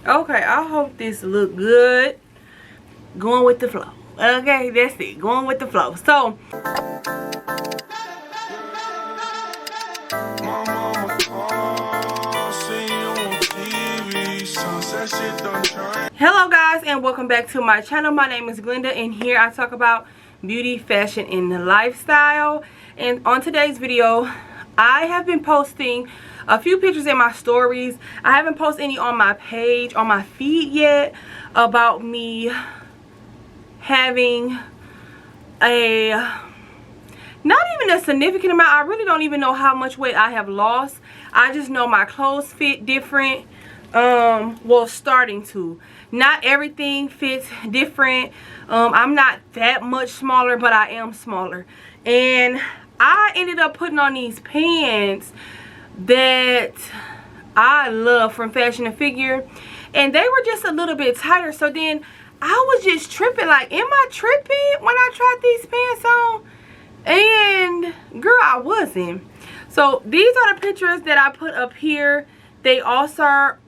Okay, I hope this look good. Going with the flow. Okay, that's it. Going with the flow. So, hello guys, and welcome back to my channel. My name is Glinda, and here I talk about beauty, fashion, and lifestyle. And on today's video, I have been posting a few pictures in my stories. I haven't posted any on my page, on my feed yet, about me having a, not even a significant amount. I really don't even know how much weight I have lost. I just know my clothes fit different. Well, starting to. Not everything fits different. I'm not that much smaller, but I am smaller. And I ended up putting on these pants that I love from Fashion and Figure, and they were just a little bit tighter. So then I was just tripping, like, am I tripping when I tried these pants on? And girl, I wasn't. So these are the pictures that I put up here. They also are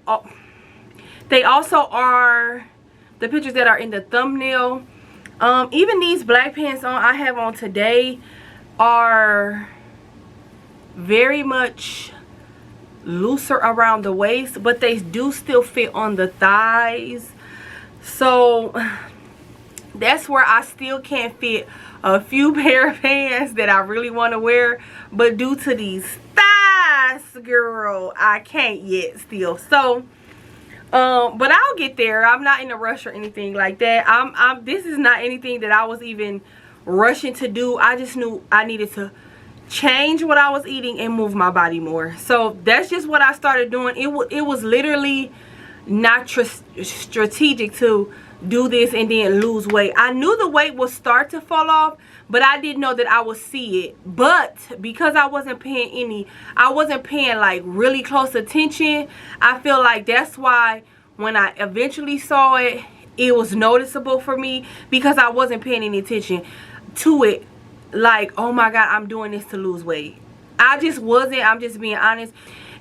the pictures that are in the thumbnail. Even these black pants I have on today are very much looser around the waist, but they do still fit on the thighs. So that's where I still can't fit a few pair of pants that I really want to wear, but due to these thighs, girl, I can't yet still. So but I'll get there. I'm not in a rush or anything like that. This is not anything that I was even rushing to do. I just knew I needed to change what I was eating and move my body more. So that's just what I started doing. It was literally not strategic to do this and then lose weight. I knew the weight would start to fall off, but I didn't know that I would see it. But because I wasn't paying like really close attention, I feel like that's why when I eventually saw it, it was noticeable for me, because I wasn't paying any attention to it. Like, oh my god, I'm doing this to lose weight. I just wasn't. I'm just being honest.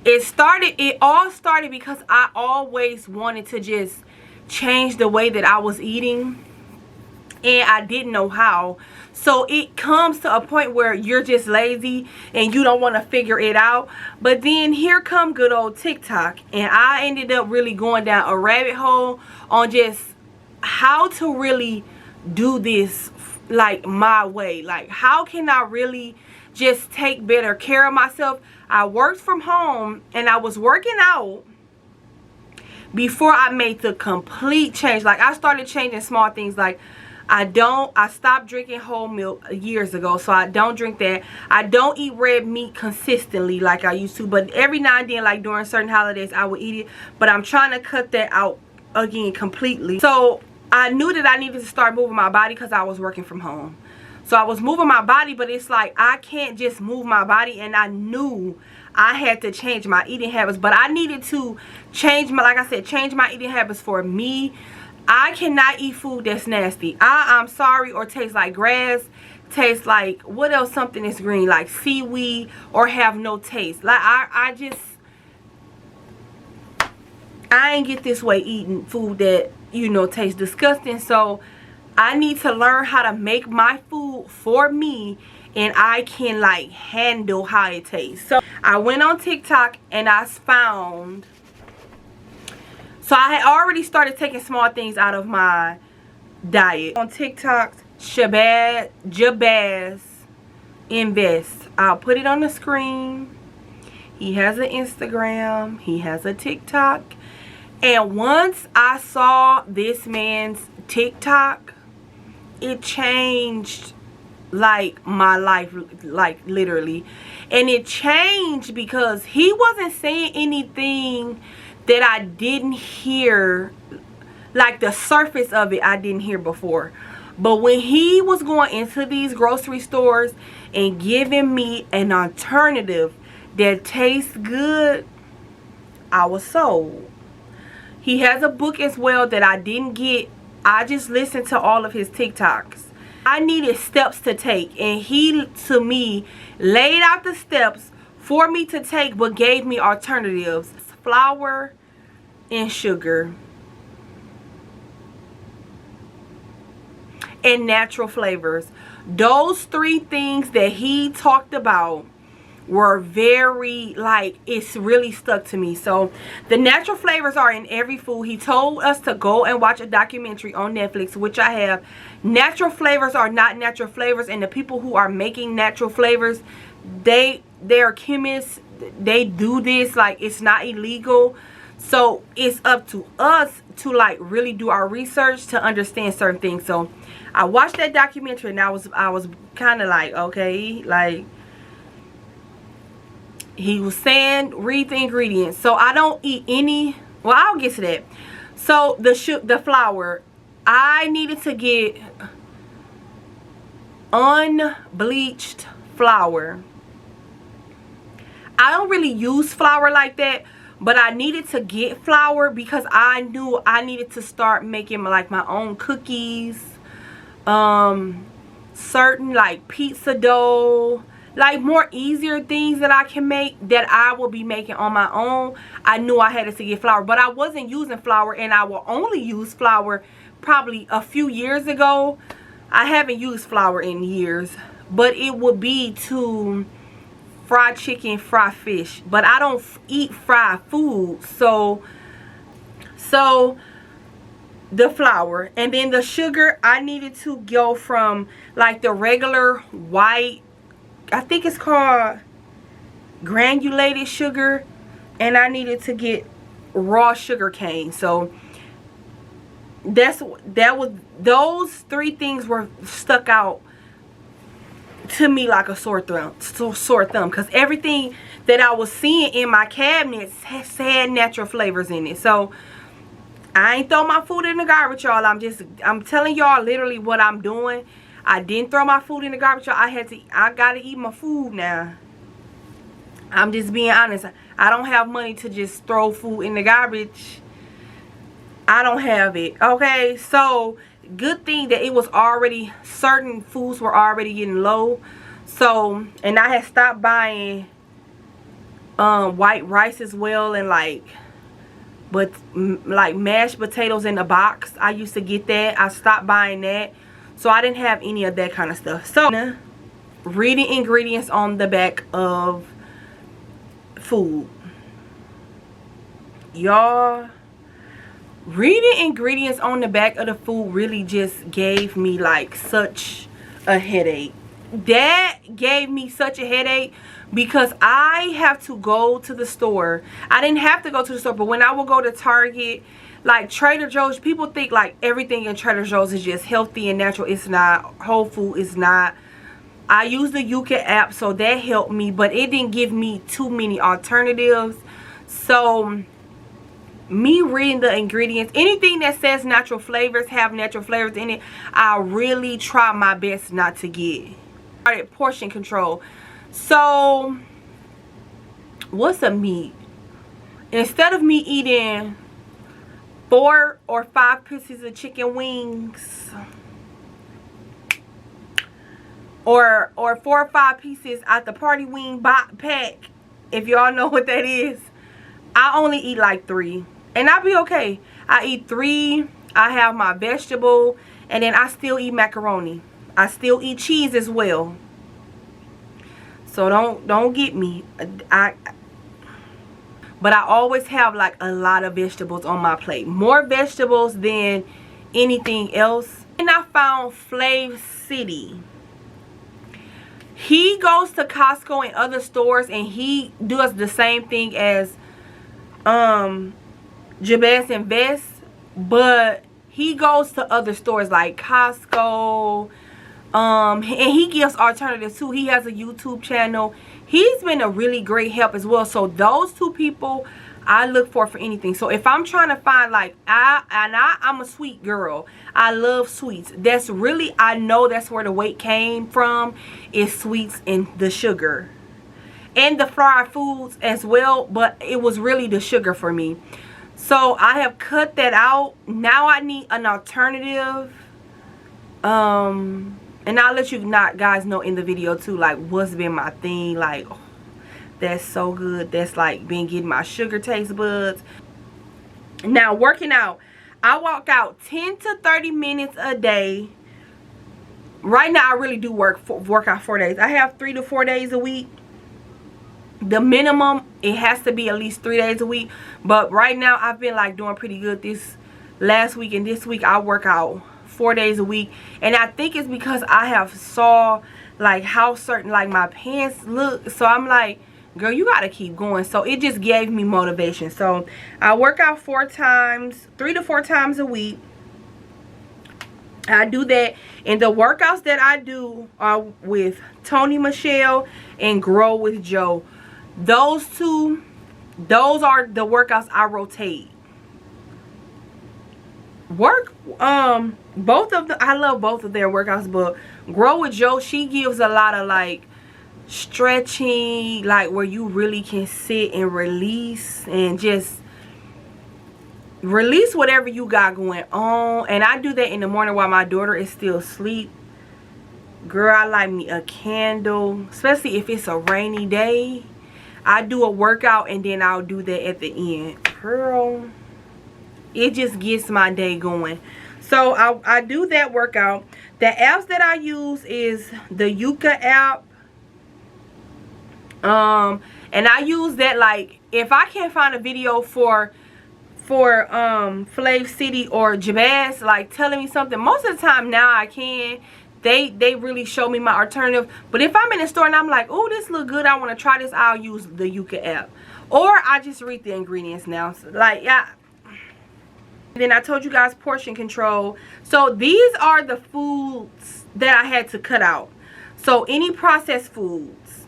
It all started because I always wanted to just change the way that I was eating, and I didn't know how. So it comes to a point where you're just lazy and you don't want to figure it out. But then here come good old TikTok, and I ended up really going down a rabbit hole on just how to really do this like my way. Like, how can I really just take better care of myself? I worked from home and I was working out before I made the complete change. Like, I started changing small things. Like, I stopped drinking whole milk years ago, so I don't drink that. I don't eat red meat consistently like I used to, but every now and then, like during certain holidays, I would eat it. But I'm trying to cut that out again completely. So I knew that I needed to start moving my body because I was working from home. So I was moving my body, but it's like I can't just move my body, and I knew I had to change my eating habits. But I needed to change my, like I said, change my eating habits for me. I cannot eat food that's nasty. I'm sorry, or tastes like grass, tastes like, what else, something that's green, like seaweed, or have no taste. Like, I ain't get this way eating food that, you know, tastes disgusting. So I need to learn how to make my food for me, and I can like handle how it tastes. So I went on TikTok and I found, so I had already started taking small things out of my diet. On TikTok, Jabaz Invest. I'll put it on the screen. He has an Instagram. He has a TikTok. And once I saw this man's TikTok, it changed like my life, like literally. And it changed because he wasn't saying anything that I didn't hear, like the surface of it I didn't hear before. But when he was going into these grocery stores and giving me an alternative that tastes good, I was sold. He has a book as well that I didn't get. I just listened to all of his TikToks. I needed steps to take, and he, to me, laid out the steps for me to take, but gave me alternatives. Flour and sugar. and natural flavors. Those three things that he talked about were very, like, it's really stuck to me. So the natural flavors are in every food. He told us to go and watch a documentary on Netflix, which I have. Natural flavors are not natural flavors, and the people who are making natural flavors, they're chemists. They do this, like, it's not illegal. So it's up to us to, like, really do our research to understand certain things. So I watched that documentary, and I was kind of like, okay, like, he was saying read the ingredients. So I don't eat any, well, I'll get to that. So the flour, I needed to get unbleached flour. I don't really use flour like that, but I needed to get flour because I knew I needed to start making like my own cookies, certain like pizza dough, like more easier things that I can make that I will be making on my own. I knew I had to get flour, but I wasn't using flour, and I will only use flour probably a few years ago. I haven't used flour in years, but it would be to fry chicken, fry fish, but I don't eat fried food. So the flour, and then the sugar, I needed to go from like the regular white, I think it's called granulated sugar, and I needed to get raw sugar cane. So those three things were stuck out to me like a sore thumb, because everything that I was seeing in my cabinets had natural flavors in it. So I ain't throw my food in the garbage, y'all. I'm telling y'all literally what I'm doing. I didn't throw my food in the garbage, y'all. I gotta eat my food now. I'm just being honest. I don't have money to just throw food in the garbage. I don't have it, okay? So good thing that it was already, certain foods were already getting low. So, and I had stopped buying white rice as well, and like mashed potatoes in a box. I used to get that. I stopped buying that, so I didn't have any of that kind of stuff. So reading ingredients on the back of food, y'all. Reading ingredients on the back of the food really just gave me like such a headache. That gave me such a headache because I have to go to the store. I didn't have to go to the store, but when I would go to Target, like Trader Joe's, people think like everything in Trader Joe's is just healthy and natural. It's not. Whole Food is not. I use the Yuka app, so that helped me, but it didn't give me too many alternatives. So me reading the ingredients, anything that says natural flavors, have natural flavors in it, I really try my best not to get. Portion control. So what's a meat? Instead of me eating 4 or 5 pieces of chicken wings, or 4 or 5 pieces at the party wing pack, if y'all know what that is, I only eat like 3. And I'll be okay. I eat 3. I have my vegetable. And then I still eat macaroni. I still eat cheese as well. So don't get me. But I always have like a lot of vegetables on my plate. More vegetables than anything else. And I found Flav City. He goes to Costco and other stores, and he does the same thing as Jabez and Vest, but he goes to other stores like Costco, and he gives alternatives too. He has a YouTube channel. He's been a really great help as well. So those 2 people I look for anything. So if I'm trying to find like, I'm a sweet girl. I love sweets. That's really, I know that's where the weight came from, is sweets and the sugar. And the fried foods as well, but it was really the sugar for me. So I have cut that out. Now I need an alternative. And I'll let you guys know in the video too, like what's been my thing. Like, oh, that's so good. That's like been getting my sugar taste buds. Now working out. I walk out 10 to 30 minutes a day right now I really do work out 4 days. I have 3 to 4 days a week. The minimum, it has to be at least 3 days a week. But right now I've been like doing pretty good. This last week and this week I work out 4 days a week, and I think it's because I have saw like how certain like my pants look. So I'm like, girl, you gotta keep going. So it just gave me motivation. So I work out 3 to 4 times a week. I do that, and the workouts that I do are with Tony Michelle and Grow with Joe. Those are the workouts I rotate. Both of them, I love both of their workouts, but Grow with Joe, she gives a lot of like stretching, like where you really can sit and release and just release whatever you got going on. And I do that in the morning while my daughter is still asleep. Girl, I light me a candle, especially if it's a rainy day. I do a workout and then I'll do that at the end. Girl, it just gets my day going. So I do that workout. The apps that I use is the Yuka app. And I use that like if I can't find a video for Flav City or Jabaz like telling me something, most of the time now I can. They really show me my alternative. But if I'm in the store and I'm like, oh, this look good, I want to try this, I'll use the Yuka app. Or I just read the ingredients now. So, like, yeah. Then I told you guys portion control. So these are the foods that I had to cut out. So any processed foods,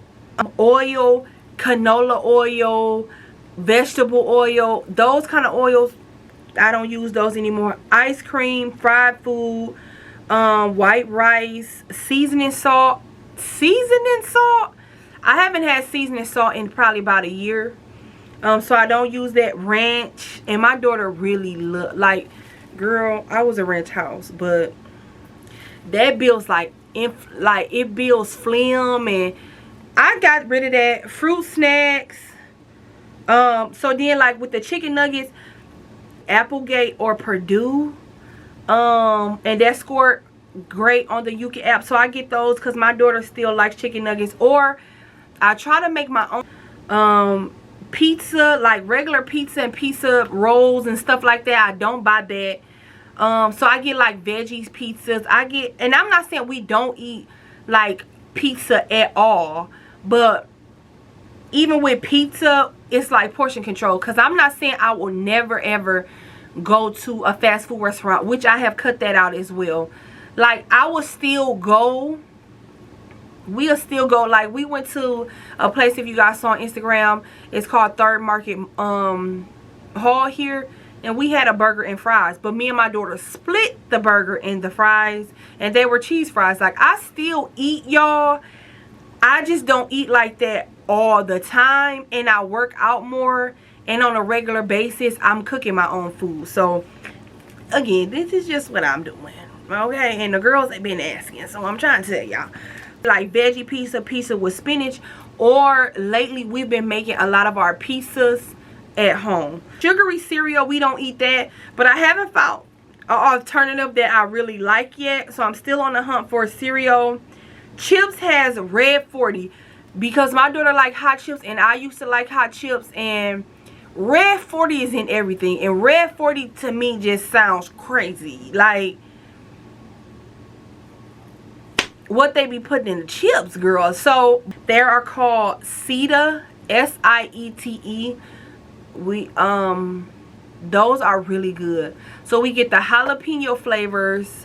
oil, canola oil, vegetable oil, those kind of oils, I don't use those anymore. Ice cream, fried food, white rice, seasoning salt. I haven't had seasoning salt in probably about a year. So I don't use that. Ranch. And my daughter really look like, girl, I was a ranch house, but that builds like it builds phlegm, and I got rid of that. Fruit snacks. So then like with the chicken nuggets, Applegate or Purdue, and that scored great on the Yuka app. So I get those because my daughter still likes chicken nuggets. Or I try to make my own pizza, like regular pizza and pizza rolls and stuff like that. I don't buy that. So I get like veggies pizzas. And I'm not saying we don't eat like pizza at all, but even with pizza, it's like portion control. Because I'm not saying I will never ever go to a fast food restaurant, which I have cut that out as well. Like I will still go. We'll still go. Like we went to a place, if you guys saw on Instagram, it's called Third Market Hall here, and we had a burger and fries. But me and my daughter split the burger and the fries, and they were cheese fries. Like I still eat, y'all. I just don't eat like that all the time, and I work out more, and on a regular basis I'm cooking my own food. So again, this is just what I'm doing, okay? And the girls have been asking, so I'm trying to tell y'all. Like veggie pizza with spinach, or lately we've been making a lot of our pizzas at home. Sugary cereal, we don't eat that, but I haven't found an alternative that I really like yet, so I'm still on the hunt for cereal. Chips has Red 40 because my daughter like hot chips, and I used to like hot chips, and Red 40 is in everything, and Red 40 to me just sounds crazy. Like what they be putting in the chips, girl. So they are called Siete, S-I-E-T-E. Those are really good. So we get the jalapeno flavors.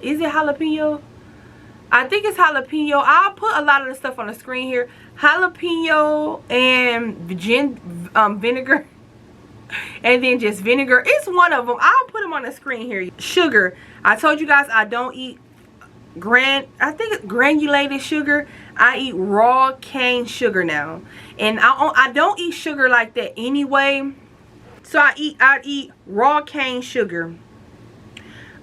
Is it jalapeno? I think it's jalapeno. I'll put a lot of the stuff on the screen here. Jalapeno and vinegar. And then just vinegar. It's one of them. I'll put them on the screen here. Sugar. I told you guys I don't eat I think it's granulated sugar. I eat raw cane sugar now, and I don't eat sugar like that anyway. So I eat raw cane sugar.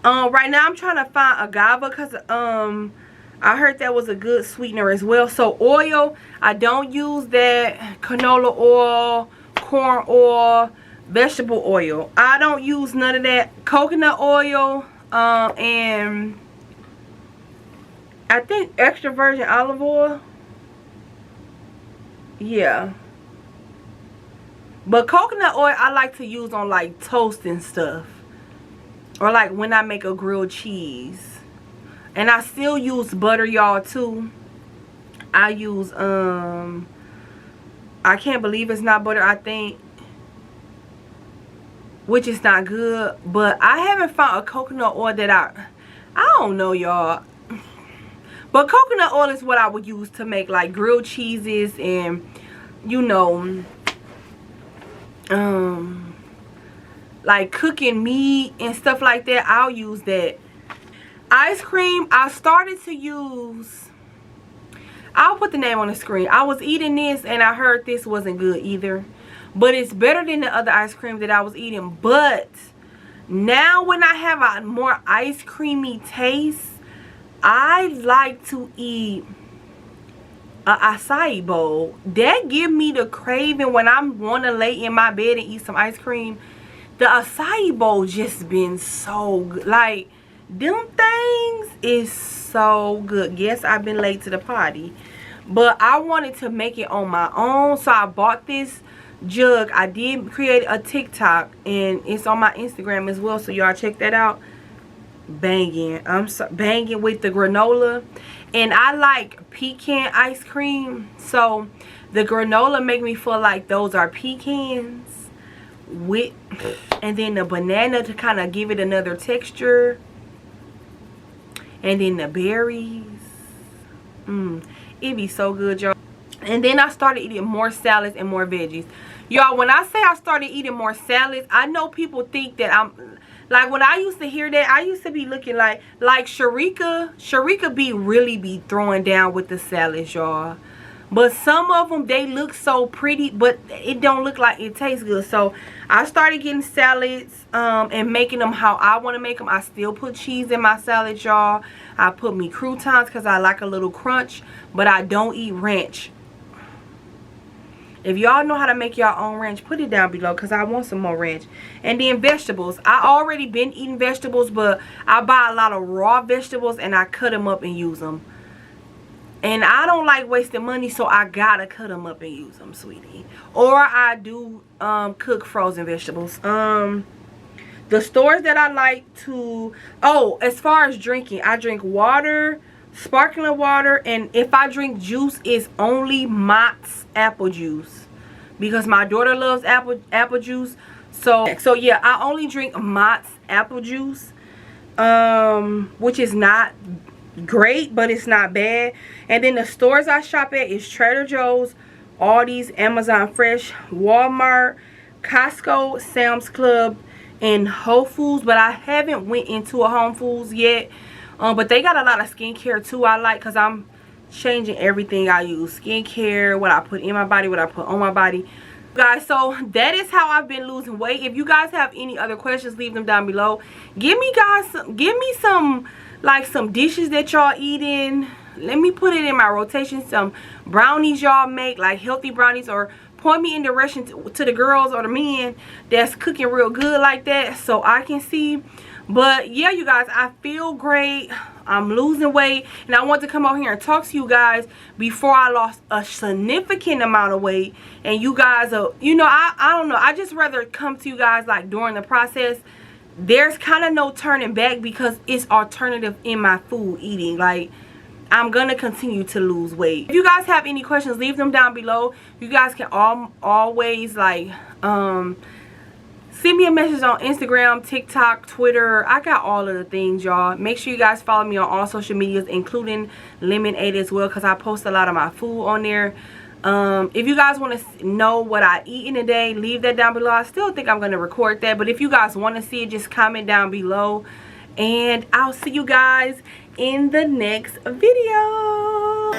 Right now I'm trying to find agave because I heard that was a good sweetener as well. So oil, I don't use that. Canola oil, corn oil, vegetable oil, I don't use none of that. Coconut oil, and I think extra virgin olive oil. Yeah. But coconut oil I like to use on like toast and stuff. Or like when I make a grilled cheese. And I still use butter, y'all, too. I use, I can't believe it's not butter, I think. Which is not good. But I haven't found a coconut oil that I don't know, y'all. But coconut oil is what I would use to make like grilled cheeses and, you know, like cooking meat and stuff like that. I'll use that. Ice cream, I started to use, I'll put the name on the screen. I was eating this and I heard this wasn't good either. But it's better than the other ice cream that I was eating. But now when I have a more ice creamy taste, I like to eat an acai bowl. That give me the craving when I want to lay in my bed and eat some ice cream. The acai bowl just been so good. Like, them things is so good. Yes, I've been late to the party. But I wanted to make it on my own. So I bought this jug. I did create a TikTok. And it's on my Instagram as well. So y'all check that out. Banging. I'm so banging with the granola. And I like pecan ice cream. So the granola make me feel like those are pecans. With, and then the banana to kind of give it another texture. And then the berries. It be so good, y'all. And then I started eating more salads and more veggies. Y'all, when I say I started eating more salads, I know people think that I'm... Like, when I used to hear that, I used to be looking like Sharika be throwing down with the salads, y'all. But some of them, they look so pretty, but it don't look like it tastes good. So, I started getting salads and making them how I want to make them. I still put cheese in my salads, y'all. I put me croutons because I like a little crunch, but I don't eat ranch. If y'all know how to make your own ranch, put it down below because I want some more ranch. And then vegetables. I already been eating vegetables, but I buy a lot of raw vegetables and I cut them up and use them. And I don't like wasting money, so I gotta cut them up and use them, sweetie. Or I do cook frozen vegetables. The stores that I like to... Oh, as far as drinking, I drink water, sparkling water, and if I drink juice, it's only Mott's apple juice because my daughter loves apple juice. So yeah, I only drink Mott's apple juice, which is not great, but it's not bad. And then the stores I shop at is Trader Joe's, Aldi's, Amazon Fresh, Walmart, Costco, Sam's Club, and Whole Foods. But I haven't went into a Whole Foods yet. But they got a lot of skincare too I like, because I'm changing everything I use. Skincare, what I put in my body, what I put on my body. Guys, so that is how I've been losing weight. If you guys have any other questions, leave them down below. Give me some like some dishes that y'all eating. Let me put it in my rotation. Some brownies y'all make, like healthy brownies, or point me in direction to the girls or the men that's cooking real good like that so I can see. But yeah, you guys, I feel great. I'm losing weight, and I want to come out here and talk to you guys before I lost a significant amount of weight. And you guys are, you know, I don't know, I just rather come to you guys like during the process. There's kind of no turning back because it's alternative in my food eating. Like, I'm gonna continue to lose weight. If you guys have any questions, leave them down below. You guys can always like send me a message on Instagram, TikTok, Twitter. I got all of the things, y'all. Make sure you guys follow me on all social medias, including Lemonade as well, because I post a lot of my food on there. If you guys want to know what I eat in a day, leave that down below. I still think I'm going to record that, but if you guys want to see it, just comment down below. And I'll see you guys in the next video.